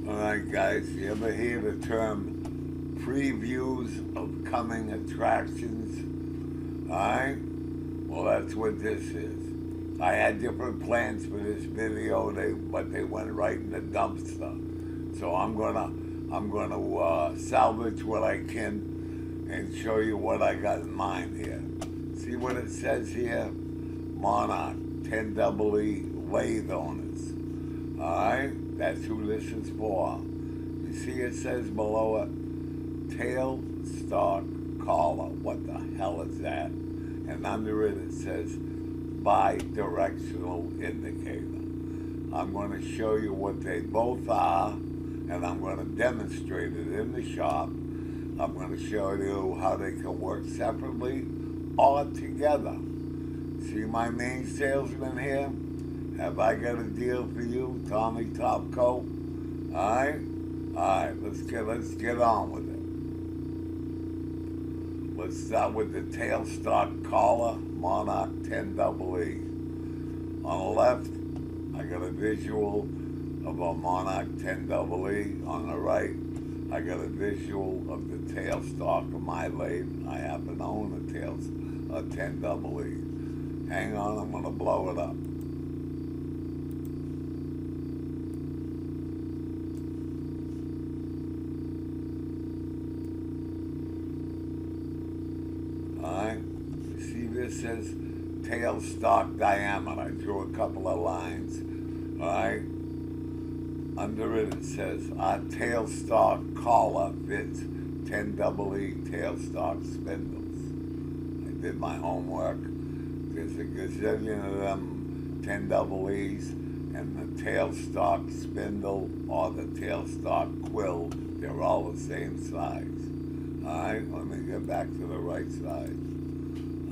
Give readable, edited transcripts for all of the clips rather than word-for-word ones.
Alright guys, you ever hear the term previews of coming attractions? Alright? Well, that's what this is. I had different plans for this video, but they went right in the dumpster. So I'm gonna salvage what I can and show you what I got in mind here. See what it says here? Monarch, 10 EE lathe owners. Alright? That's who this is for. You see it says below it, Tailstock collar. What the hell is that? And under it says Bi-Directional indicator. I'm going to show you what they both are, and I'm going to demonstrate it in the shop. I'm going to show you how they can work separately or together. See my main salesman here? Have I got a deal for you, Tommy Topcoat? Alright? Alright, let's get on with it. Let's start with the Tailstock collar, Monarch 10 EE. On the left, I got a visual of a Monarch 10 EE. On the right, I got a visual of the Tailstock of my lathe. I happen to own a 10 EE. Hang on, I'm going to blow it up. Alright, you see this says tailstock diameter. I drew a couple of lines. Alright, under it says our tailstock collar fits 10 EE tailstock spindles. I did my homework. There's a gazillion of them 10 EEs, and the tailstock spindle or the tailstock quill, they're all the same size. Alright, let me get back to the right side.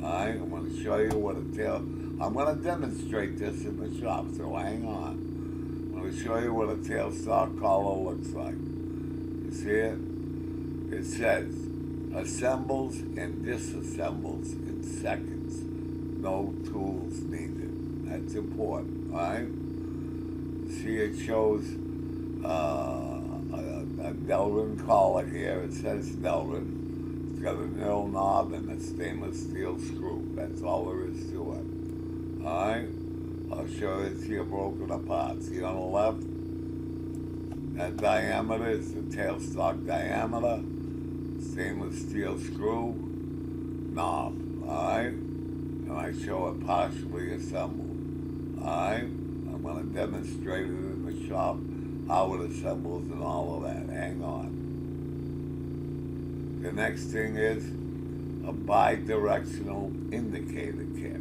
Alright, I'm going to show you what I'm going to demonstrate this in the shop, so hang on. I'm going to show you what a tailstock collar looks like. You see it? It says, assembles and disassembles in seconds. No tools needed. That's important, alright? See, it shows a Delrin collar here. It says Delrin. It's got a nil knob and a stainless steel screw. That's all there is to it. Alright? I'll show it to you broken apart. See on the left? That diameter is the tailstock diameter. Stainless steel screw. Knob. Alright? And I show it partially assembled. Alright? I'm going to demonstrate it in the shop, how it assembles and all of that. Hang on. The next thing is a bi-directional indicator kit.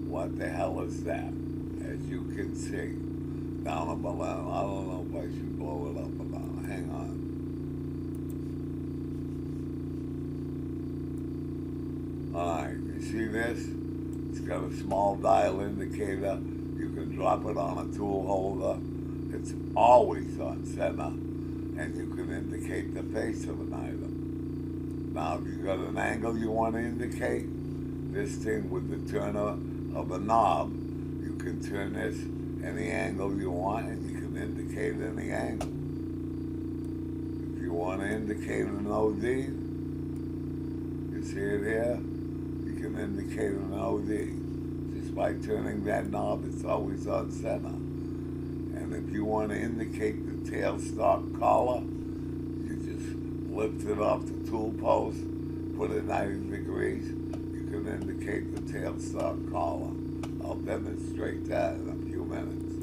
What the hell is that? As you can see, down below. I don't know if I should blow it up or not. Hang on. Alright, you see this? It's got a small dial indicator. You can drop it on a tool holder. It's always on center, and you can indicate the face of an item. Now, if you've got an angle you want to indicate, this thing with the turner of a knob, you can turn this any angle you want, and you can indicate any angle. If you want to indicate an OD, you see it here? You can indicate an OD. Just by turning that knob, it's always on center. And if you want to indicate the tailstock collar, you just lift it off the tool post, put it 90 degrees, you can indicate the tailstock collar. I'll demonstrate that in a few minutes.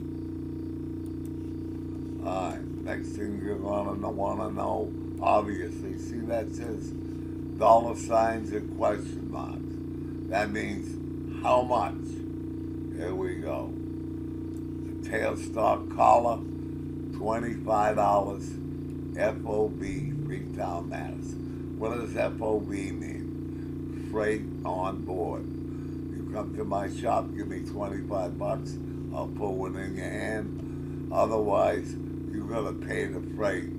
Alright, next thing you're going to want to know, obviously, see that says $ signs and question marks. That means how much? Here we go. The tailstock collar, $25, FOB, Freetown, Mass. What does FOB mean? Freight on board. You come to my shop, give me 25 bucks, I'll put one in your hand. Otherwise, you gotta pay the freight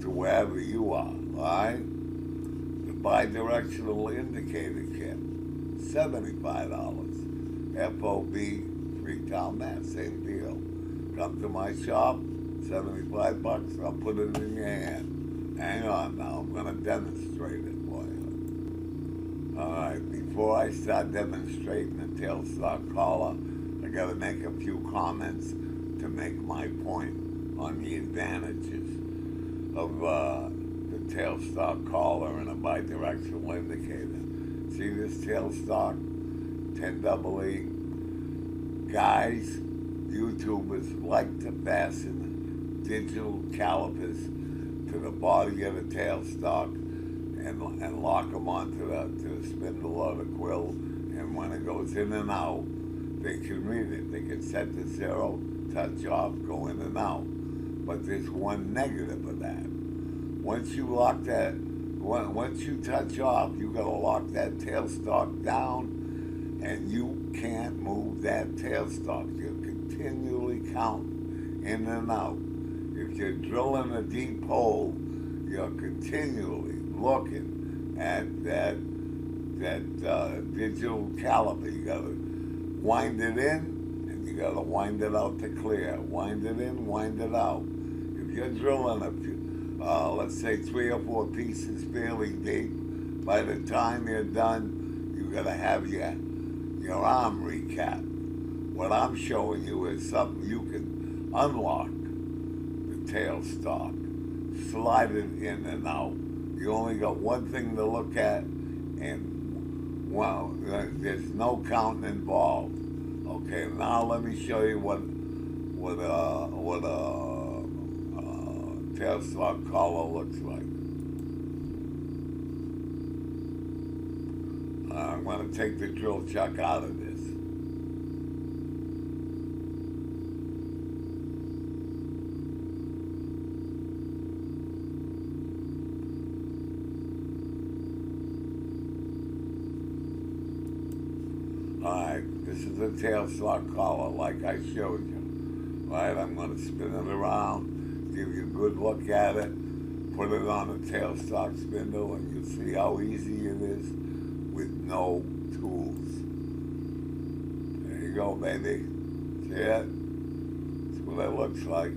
to wherever you are, alright? The bi-directional indicator kit, $75. FOB, Freetown, Mass, same deal. Come to my shop, $75. I'll put it in your hand. Hang on now, I'm going to demonstrate it for you. Alright, before I start demonstrating the tailstock collar, I got to make a few comments to make my point on the advantages of the tailstock collar and a bi-directional indicator. See this tailstock? 10EE. Guys, YouTubers like to fasten digital calipers to the body of the tailstock and lock them onto the spindle or the quill, and when it goes in and out, they can read it. They can set the 0, touch off, go in and out. But there's one negative of that. Once you touch off, you gotta lock that tailstock down, and you can't move that tailstock. You continually count in and out. If you're drilling a deep hole, you're continually looking at that digital caliper. You gotta wind it in, and you gotta wind it out to clear. Wind it in, wind it out. If you're drilling let's say 3 or 4 pieces fairly deep, by the time you're done, you gotta have your arm recapped. What I'm showing you is something you can unlock the tailstock, slide it in and out. You only got one thing to look at, and well, there's no counting involved. Okay, now let me show you what a tailstock collar looks like. I'm going to take the drill chuck out of this. Alright, this is a tailstock collar like I showed you. Alright, I'm going to spin it around, give you a good look at it, put it on a tailstock spindle, and you'll see how easy it is with no tools. There you go, baby. See it? That's what it looks like.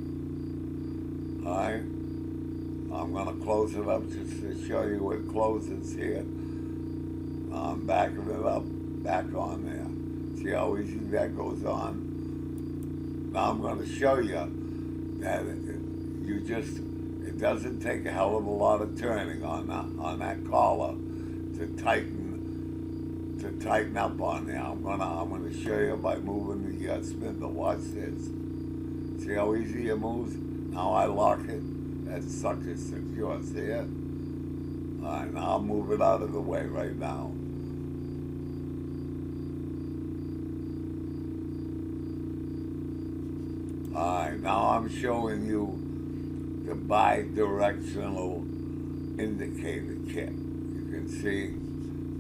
Alright? I'm going to close it up just to show you what closes here. I'm backing it up, back on there. See how easy that goes on? Now I'm going to show you that it doesn't take a hell of a lot of turning on that collar to tighten up on there. I'm gonna show you by moving the spindle. Watch this. See how easy it moves? Now I lock it. That sucker's secure. See it? Alright, now I'll move it out of the way right now. Alright, now I'm showing you the bi-directional indicator kit. You can see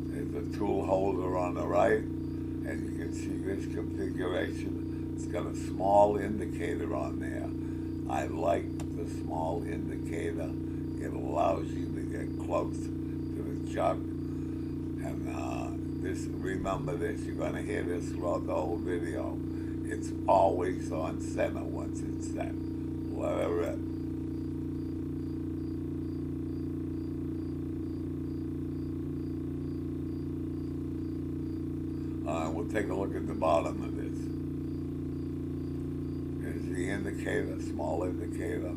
there's a tool holder on the right, and you can see this configuration. It's got a small indicator on there. I like the small indicator. It allows you to get close to the chuck. And remember this, you're going to hear this throughout the whole video. It's always on center once it's set. Let it rip. We'll take a look at the bottom of this. Here's the indicator, small indicator.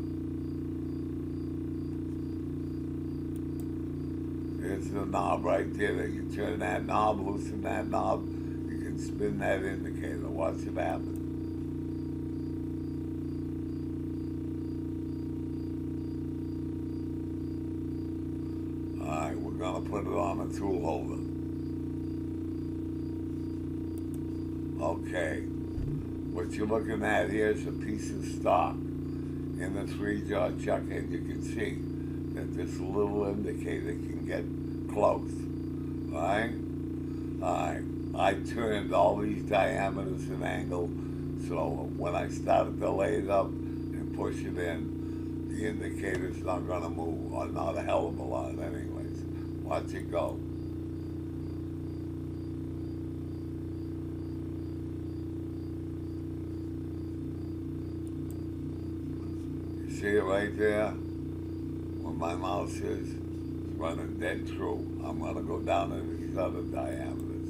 Here's the knob right there. You turn that knob, loosen that knob, you can spin that indicator. Watch it happen. Alright, we're going to put it on a tool holder. Okay, what you're looking at here is a piece of stock in the 3-jaw chuck, and you can see that this little indicator can get close. Alright? Alright, I turned all these diameters and angle, so when I started to lay it up and push it in, the indicator's not going to move, or not a hell of a lot anyways. Watch it go. See it right there? Where my mouse is? It's running dead true. I'm going to go down to these other diameters.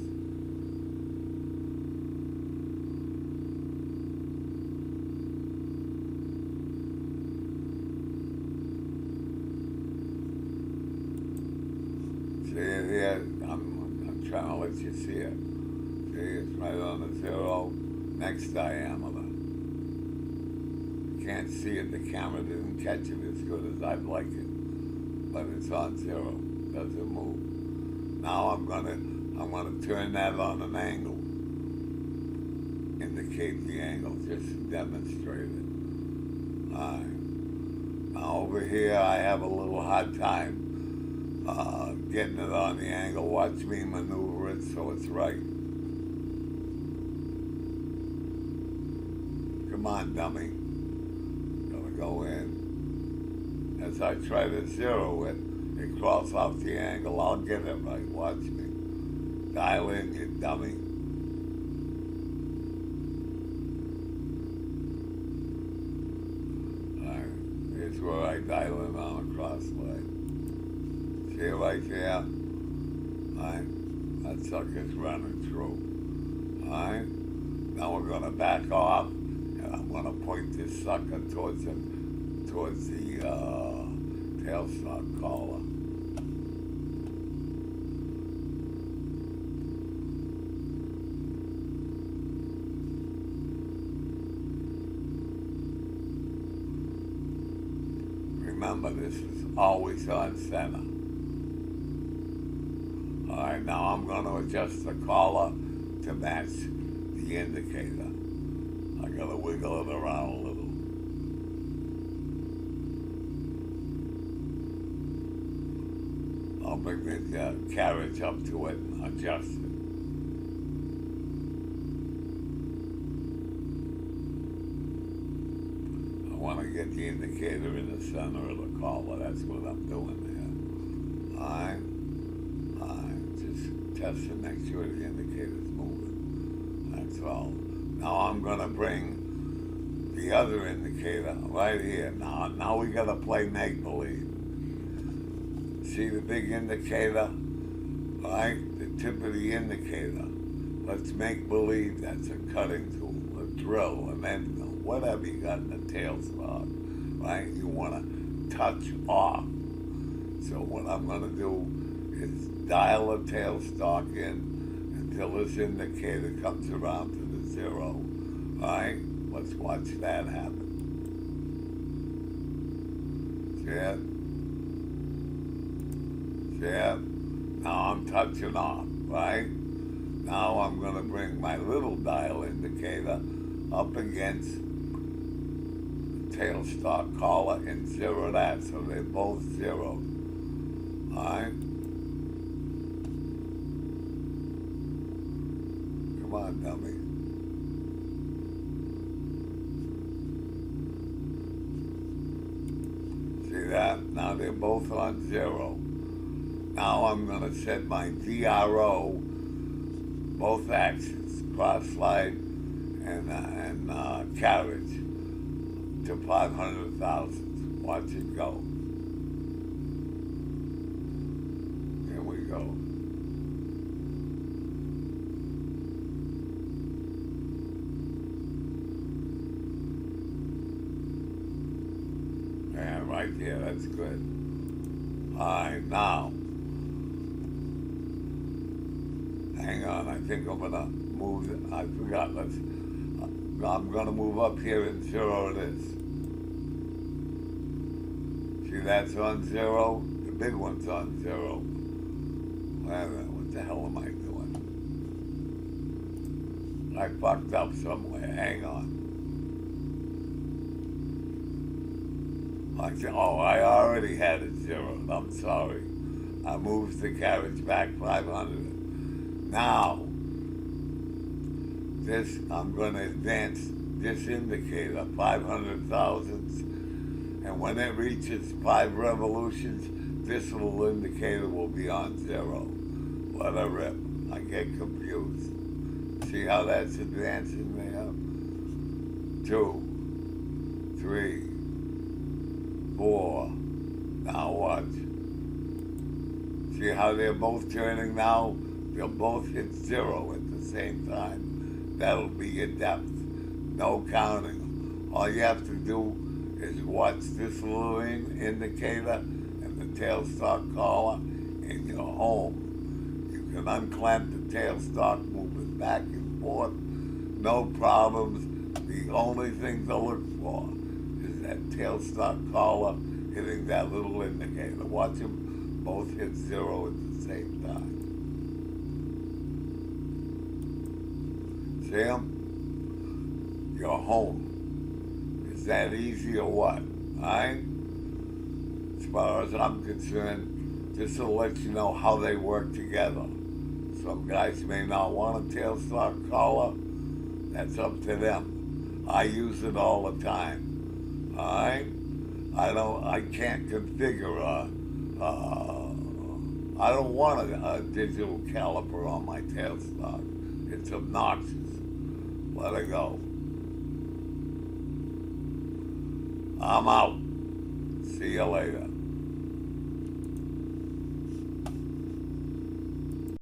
See it here? I'm trying to let you see it. See, it's right on the 0. Next diameter. You can't see it. The camera didn't catch it as good as I'd like it. But it's on 0. Doesn't move. Now I'm gonna turn that on an angle. Indicate the angle, just to demonstrate it. Alright. Now over here I have a little hard time getting it on the angle. Watch me maneuver it so it's right. Come on, dummy. Gonna go in. As I try to zero it, it crawls off the angle. I'll get it right. Watch me. Dial in, you dummy. Alright, here's where I dial in on a cross line. See it right there? Alright, that sucker's running through. Alright, now we're gonna back off, and I'm gonna point this sucker towards the tailstock collar. Remember, this is always on center. Alright, now I'm going to adjust the collar to match the indicator. I got to wiggle it around a little. I'll bring the carriage up to it and adjust it. I want to get the indicator in the center of the collar. That's what I'm doing there. Alright? Alright, just test to make sure the indicator's moving. That's all. Now I'm going to bring the other indicator right here. Now we got to play make-believe. See the big indicator? Right? The tip of the indicator. Let's make believe that's a cutting tool, a drill, an end mill, whatever you got in the tailstock. Right? You want to touch off. So what I'm going to do is dial the tailstock in until this indicator comes around to the 0. Right? Let's watch that happen. See it? Yeah, now I'm touching off, right? Now I'm going to bring my little dial indicator up against the tailstock collar and zero that, so they're both zeros. Alright? Come on, dummy. See that? Now they're both on 0. Now I'm going to set my DRO, both axes, cross slide and carriage, to 500 thousandths. Watch it go. Here we go. Yeah, right there, that's good. Alright, now. Hang on, I think I'm gonna move, I forgot, I'm gonna move up here and zero this. See, that's on 0, the big one's on 0. Wait a minute, what the hell am I doing? I fucked up somewhere, hang on. I already had it 0, I'm sorry. I moved the carriage back 500. Now, this, I'm going to advance this indicator 500 thousandths, and when it reaches 5 revolutions, this little indicator will be on 0. Let her rip. I get confused. See how that's advancing there? 2, 3, 4. Now watch. See how they're both turning now? They'll both hit 0 at the same time. That'll be your depth. No counting. All you have to do is watch this little indicator and the tailstock collar, and you're home. You can unclamp the tailstock, move it back and forth. No problems. The only thing to look for is that tailstock collar hitting that little indicator. Watch them both hit 0 at the same time. See them? You're home. Is that easy or what? Alright? As far as I'm concerned, this will let you know how they work together. Some guys may not want a tailstock collar. That's up to them. I use it all the time. Alright? I can't configure I don't want a digital caliper on my tailstock. It's obnoxious. Let it go. I'm out. See you later.